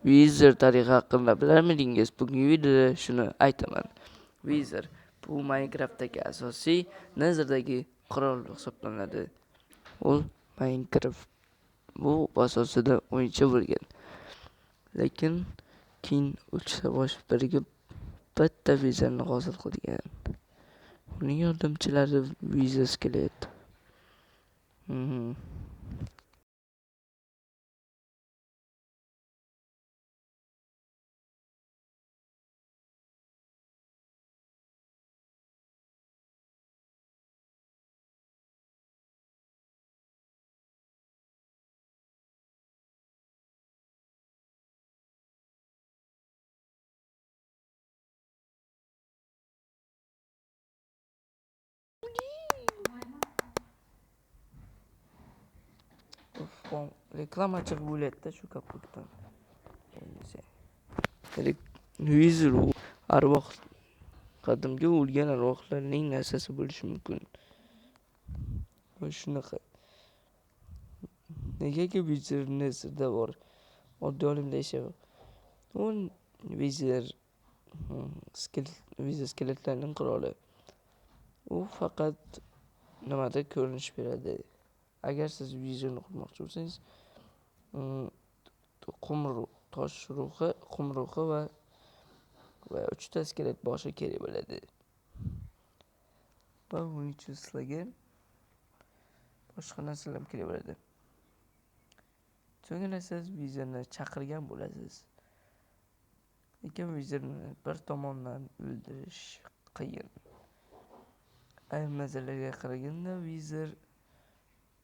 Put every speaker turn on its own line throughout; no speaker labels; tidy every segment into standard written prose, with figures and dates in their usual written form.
Wizard tarixa haqida bilarmidingiz? Bugungi videoda shuni aytaman. Wizard bu Minecraftdagi asosiy nazardagi qurol hisoblanadi. U Minecraft bu asosida o'yinchi bo'lgan. Lekin keyin 3 savash birga bitta Wizardni hosil qilgan. Uning yordamchilari Wizard Skelet. Reklamachi bo'layapti shu kaputdan. Wizard arvoh qadimgi o'lgan arvohlarning narsasi bo'lishi mumkin. Shunaqa. Negaki Wizard nazarda bor. Oddiy olimda yashaydi. U Wizard skeletlarning qiroli. U faqat nimada ko'rinish beradi. Agar siz Wizardni qurmoqchi bo'lsangiz, tosh ruhi, qum ruhi va 3 ta skelet boshi kerak bo'ladi. Va buning uchun sizlarga boshqa narsalar ham kerak bo'ladi. So'ngra siz Wizardni chaqirgan bo'lasiz. Lekin Wizardni bir tomondan o'ldirish qiyin. Ayrim nazarlarga qaraganda Wizard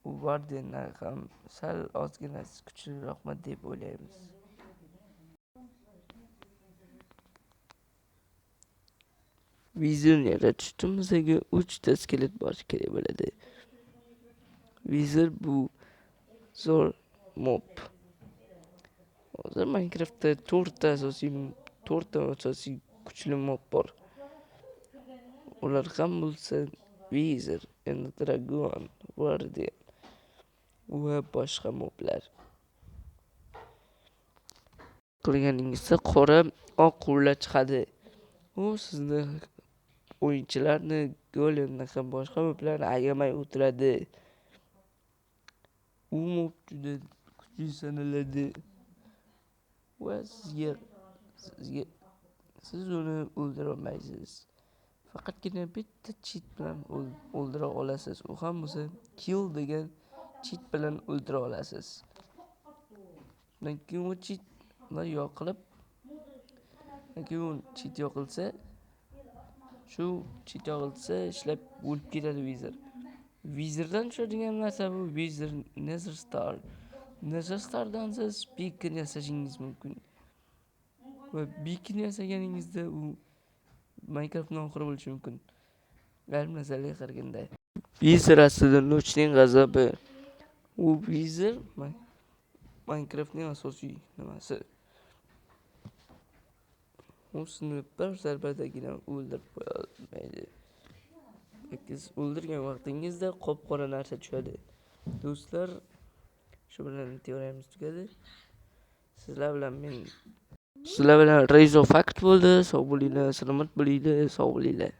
u Guardiandan ham sal ozgina kuchliroqmi deb o'ylaymiz. Wizardni yaratishimizga 3 ta skelet boshi kerak bo'ladi. Wizard bu zo'r mob. Hozir Minecraftda 4 ta asosiy kuchli mob bor. Ular ham bo'lsa Wizard, Dragon, Guardian va boshqa moblar. Qilganingizda qora oq quvurlar chiqadi. U sizni o'yinchilarni golemdan ham boshqa moblarni ayamay o'tiradi. U mob juda kuchli sanaladi. Va siz uni o'ldira olmaysiz. Faqatgina bitta cheat bilan o'ldira olasiz. U ham bo'lsa kill degan cheat bilan o'ldira olasiz. Lekin u cheat yoqilsa, ishlab o'lib ketadi Wizard. Wizarddan tushadigan narsa bu Wizard Nether Star. Nether Stardan siz beacon yasashingiz mumkin. Va beacon yasaganingizda u Minecraftning oxiri bo'lishi mumkin. Ayrim nazarlarga qaraganda. Wizard aslida Nochning g'azabi. U Wizard Minecraftning asosiy nimasi. U sizni bir zarbadagina o'ldirib qo'yadi. Siz o'ldirgan vaqtingizda qop-qora narsa tushadi. Do'stlar, shu bilan teoriyamiz tugadi. Sizlar bilan Rezo Fact bo'ldi. Sog' bo'linglar, salomat bo'linglar, sog' bo'linglar.